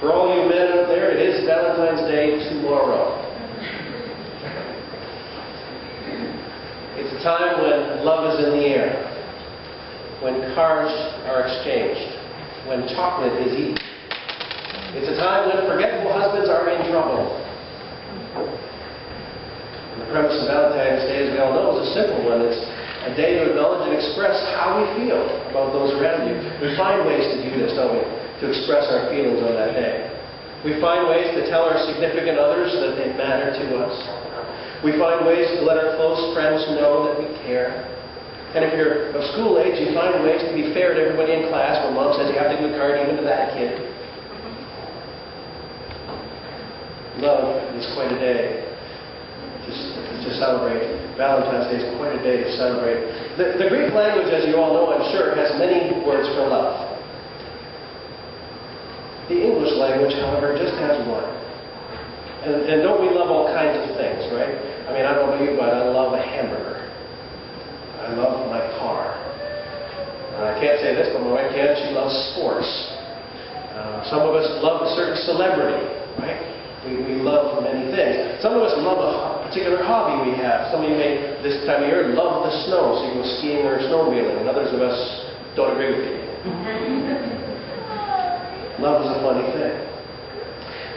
For all you men out there, it is Valentine's Day tomorrow. It's a time when love is in the air, when cards are exchanged, when chocolate is eaten. It's a time when forgetful husbands are in trouble. And the premise of Valentine's Day, as we all know, is a simple one. It's a day to acknowledge and express how we feel about those around you. We find ways to do this, don't we? To express our feelings on that day. We find ways to tell our significant others that they matter to us. We find ways to let our close friends know that we care. And if you're of school age, you find ways to be fair to everybody in class when Mom says you have to do a card even to that kid. Love is quite a day to celebrate. Valentine's Day is quite a day to celebrate. The Greek language, as you all know, I'm sure, has many words for love. The English language, however, just has one. And don't we love all kinds of things, right? I mean, I don't know you, but I love a hamburger. I love my car. I can't say this, but my wife can. She loves sports. Some of us love a certain celebrity, right? We love many things. Some of us love a particular hobby we have. Some of you may, this time of year, love the snow, so you go skiing or snowmobiling, and others of us don't agree with you. Love is a funny thing.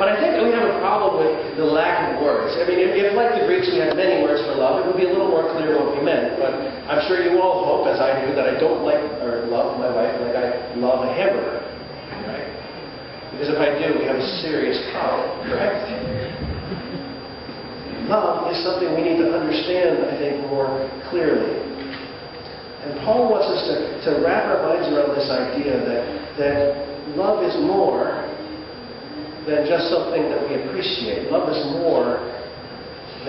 But I think we have a problem with the lack of words. I mean, if like the Greeks we had many words for love, it would be a little more clear what we meant. But I'm sure you all hope, as I do, that I don't like or love my wife like I love a hamburger. Right? Because if I do, we have a serious problem, correct? Love is something we need to understand, I think, more clearly. And Paul wants us to wrap our minds around this idea that love is more than just something that we appreciate. Love is more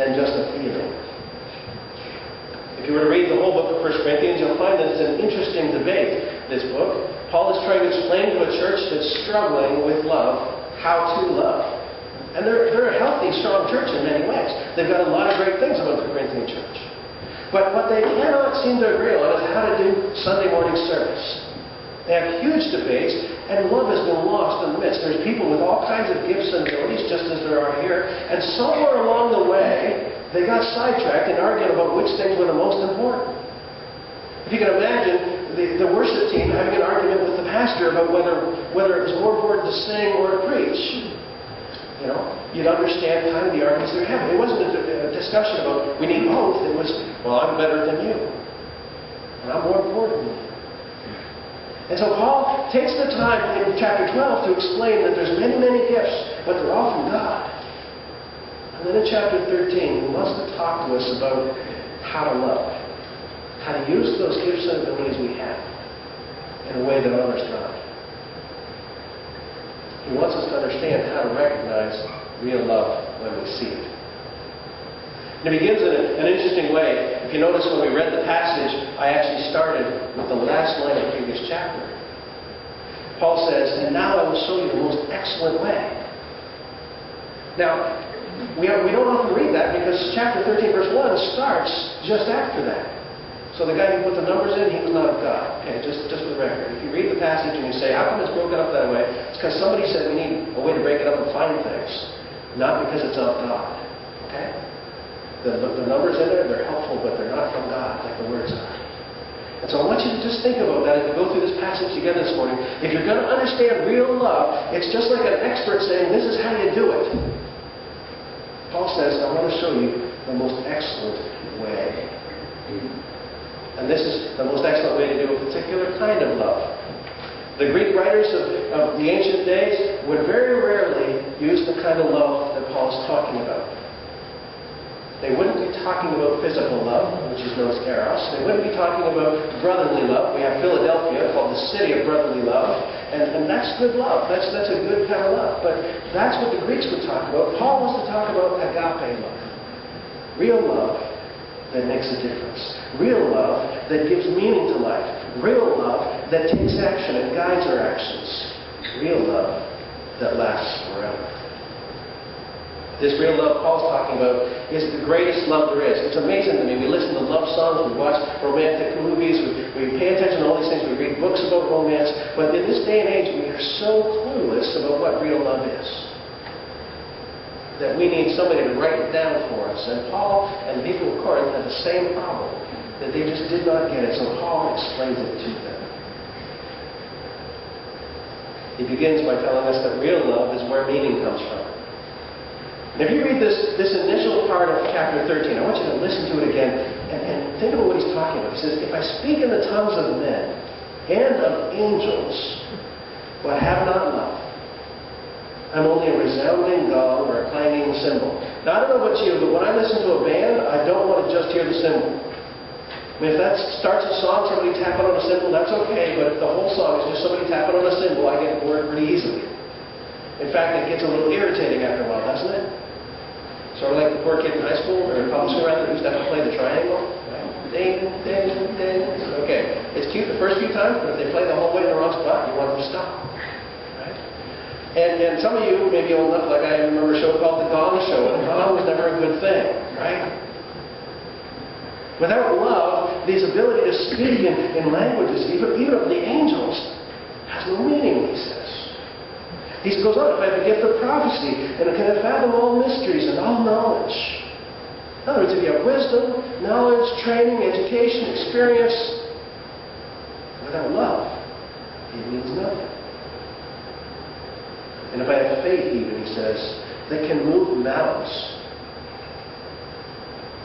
than just a feeling. If you were to read the whole book of 1 Corinthians, you'll find that it's an interesting debate, this book. Paul is trying to explain to a church that's struggling with love how to love. And they're a healthy, strong church in many ways. They've got a lot of great things about the Corinthian church. But what they cannot seem to agree on is how to do Sunday morning service. They have huge debates, and love has been lost in the midst. There's people with all kinds of gifts and abilities, just as there are here, and somewhere along the way, they got sidetracked and argued about which things were the most important. If you can imagine the worship team having an argument with the pastor about whether it was more important to sing or to preach, you know, you'd understand kind of the arguments they were having. It wasn't a discussion about we need both. It was, well, I'm better than you, and I'm more important than you. And so Paul takes the time in chapter 12 to explain that there's many, many gifts, but they're all from God. And then in chapter 13, he wants to talk to us about how to love, how to use those gifts and abilities we have in a way that honors God. He wants us to understand how to recognize real love when we see it. And it begins in an interesting way. If you notice when we read the passage, I actually started with the last line of the previous chapter. Paul says, and now I will show you the most excellent way. Now, we don't often read that because chapter 13, verse 1 starts just after that. So the guy who put the numbers in, he was not of God. Okay, just for the record. If you read the passage and you say, how come it's broken up that way? It's because somebody said we need a way to break it up and find things. Not because it's of God. Okay? The numbers in there, they're helpful, but they're not from God like the words are. And so I want you to just think about that as we go through this passage together this morning. If you're going to understand real love, it's just like an expert saying, this is how you do it. Paul says, I want to show you the most excellent way. And this is the most excellent way to do a particular kind of love. The Greek writers of the ancient days would very rarely use the kind of love that Paul is talking about. They wouldn't be talking about physical love, which is known as eros. They wouldn't be talking about brotherly love. We have Philadelphia, called the city of brotherly love. And that's good love. That's a good kind of love. But that's what the Greeks would talk about. Paul wants to talk about agape love. Real love that makes a difference. Real love that gives meaning to life. Real love that takes action and guides our actions. Real love that lasts forever. This real love Paul's talking about is the greatest love there is. It's amazing to me. We listen to love songs, we watch romantic movies, we pay attention to all these things, we read read books about romance, but in this day and age, we are so clueless about what real love is that we need somebody to write it down for us. And Paul and the people of Corinth had the same problem, that they just did not get it, so Paul explains it to them. He begins by telling us that real love is where meaning comes from. And if you read this initial part of chapter 13, I want you to listen to it again and think about what he's talking about. He says, if I speak in the tongues of men and of angels, but have not love, I'm only a resounding gong or a clanging cymbal. Now, I don't know about you, but when I listen to a band, I don't want to just hear the cymbal. I mean, if that starts a song, somebody tapping on a cymbal, that's okay, but if the whole song is just somebody tapping on a cymbal, I get bored pretty easily. In fact, it gets a little irritating after a while, doesn't it? Sort of like the poor kid in high school or in public school rather, who used to have to play the triangle. Right? Ding, ding, ding. Okay, it's cute the first few times, but if they play the whole way in the wrong spot, you want them to stop. Right? And some of you may be old enough, like I remember a show called The Gong Show, and the gong was never a good thing. Right? Without love, this ability to speak in languages, even of the angels, has no meaning, he says. He goes on, if I have the gift of prophecy, and can fathom all mysteries and all knowledge. In other words, if you have wisdom, knowledge, training, education, experience, without love, it means nothing. And if I have faith, even, he says, that can move mountains,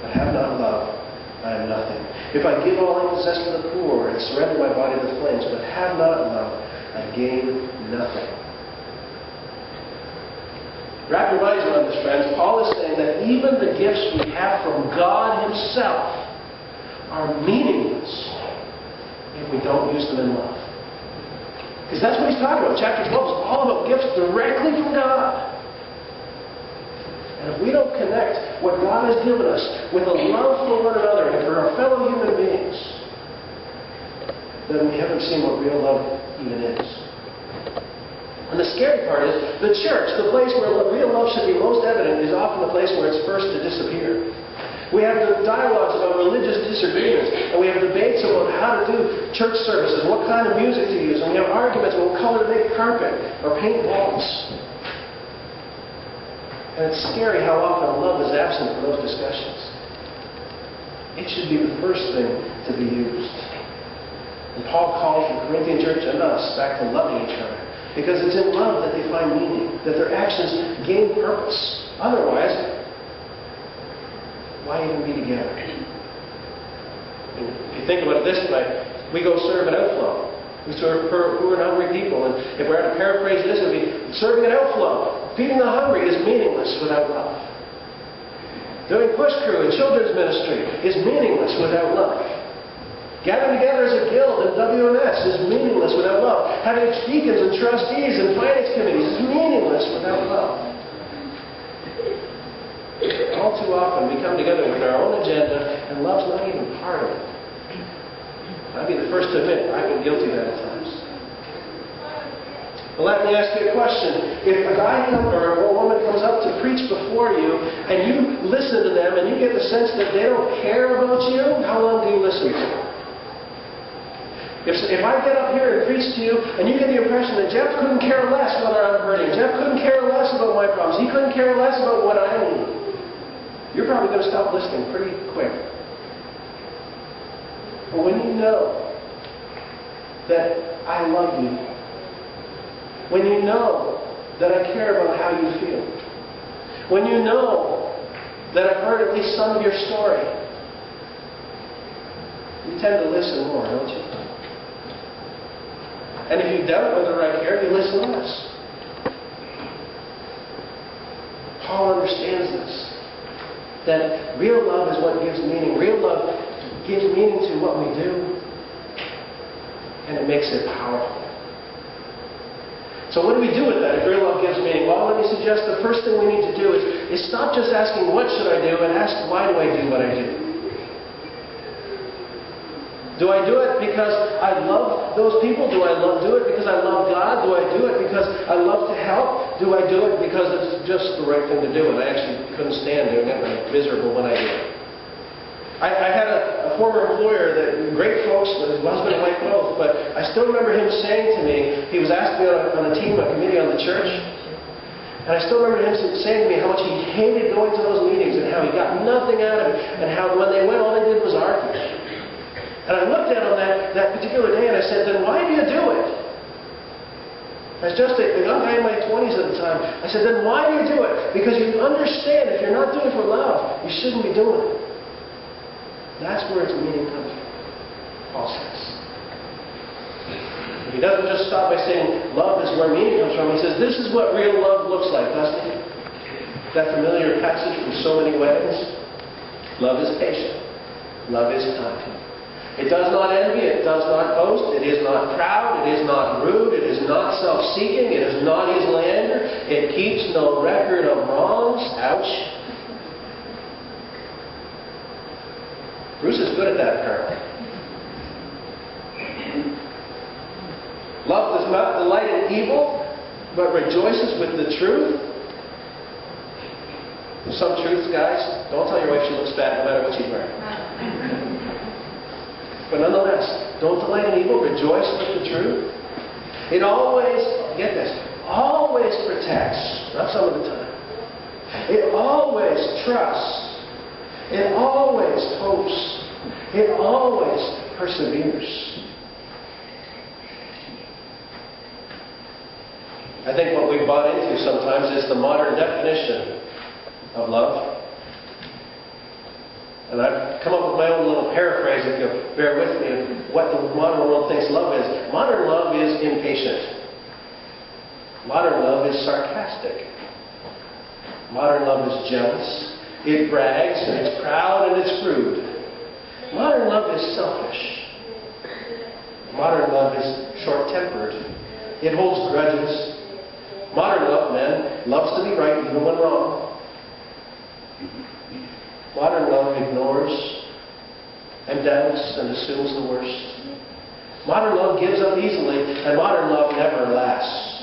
but have not love, I am nothing. If I give all I possess to the poor and surrender my body to the flames, but have not love, I gain nothing. Wrap your minds around this, friends. Paul is saying that even the gifts we have from God Himself are meaningless if we don't use them in love. Because that's what he's talking about. Chapter 12 is all about gifts directly from God. And if we don't connect what God has given us with a love for one another and for our fellow human beings, then we haven't seen what real love even is. And the scary part is, the church, the place where real love should be most evident, is often the place where it's first to disappear. We have the dialogues about religious disagreements, and we have debates about how to do church services, what kind of music to use, and we have arguments about what color to make carpet or paint walls. And it's scary how often love is absent from those discussions. It should be the first thing to be used. And Paul calls the Corinthian church and us back to loving each other. Because it's in love that they find meaning, that their actions gain purpose. Otherwise, why even be together? And if you think about it this way, we go serve an outflow. We serve poor and hungry people. And if we're to paraphrase this, it would be serving an outflow. Feeding the hungry is meaningless without love. Doing push crew and children's ministry is meaningless without love. Gathering together as a guild in WMS is meaningless without love. Having deacons and trustees and finance committees is meaningless without love. All too often we come together with our own agenda and love's not even part of it. I'd be the first to admit I've been guilty of that at times. But let me ask you a question. If a guy or a woman comes up to preach before you and you listen to them and you get the sense that they don't care about you, how long do you listen to them? If I get up here and preach to you, and you get the impression that Jeff couldn't care less whether I'm hurting, Jeff couldn't care less about my problems, he couldn't care less about what I need, you're probably going to stop listening pretty quick. But when you know that I love you, when you know that I care about how you feel, when you know that I've heard at least some of your story, you tend to listen more, don't you? And if you doubt whether I care, you listen less. Paul understands this. That real love is what gives meaning. Real love gives meaning to what we do. And it makes it powerful. So what do we do with that if real love gives meaning? Well, let me suggest the first thing we need to do is stop just asking what should I do and ask why do I do what I do. Do I do it because I love those people? Do I do it because I love God? Do I do it because I love to help? Do I do it because it's just the right thing to do and I actually couldn't stand doing it and I'm miserable when I do it? I had a former employer that, great folks, his husband and wife both, but I still remember him saying to me, he was asked to be on a team, a committee on the church, and I still remember him saying to me how much he hated going to those meetings and how he got nothing out of it, and how when they went, all they did was argue. And I looked at him that particular day and I said, then why do you do it? I was just a young guy in my 20s at the time. I said, then why do you do it? Because you understand if you're not doing it for love, you shouldn't be doing it. That's where its meaning comes from. Paul says. He doesn't just stop by saying love is where meaning comes from. He says this is what real love looks like, doesn't he? That familiar passage from so many ways. Love is patient. Love is kind. It does not envy. It does not boast. It is not proud. It is not rude. It is not self-seeking. It is not easily angered. It keeps no record of wrongs. Ouch. Bruce is good at that, apparently. Love does not delight in evil, but rejoices with the truth. Some truths, guys, don't tell your wife she looks fat no matter what she's wearing. But nonetheless, don't delight in evil, rejoice with the truth. It always, get this, always protects, not some of the time. It always trusts. It always hopes. It always perseveres. I think what we've bought into sometimes is the modern definition of love. And I've come up with my own little paraphrase, if you'll bear with me, of what the modern world thinks love is. Modern love is impatient. Modern love is sarcastic. Modern love is jealous. It brags, and it's proud, and it's rude. Modern love is selfish. Modern love is short-tempered. It holds grudges. Modern love, men, loves to be right even when wrong. Modern love ignores and doubts and assumes the worst. Modern love gives up easily, and modern love never lasts.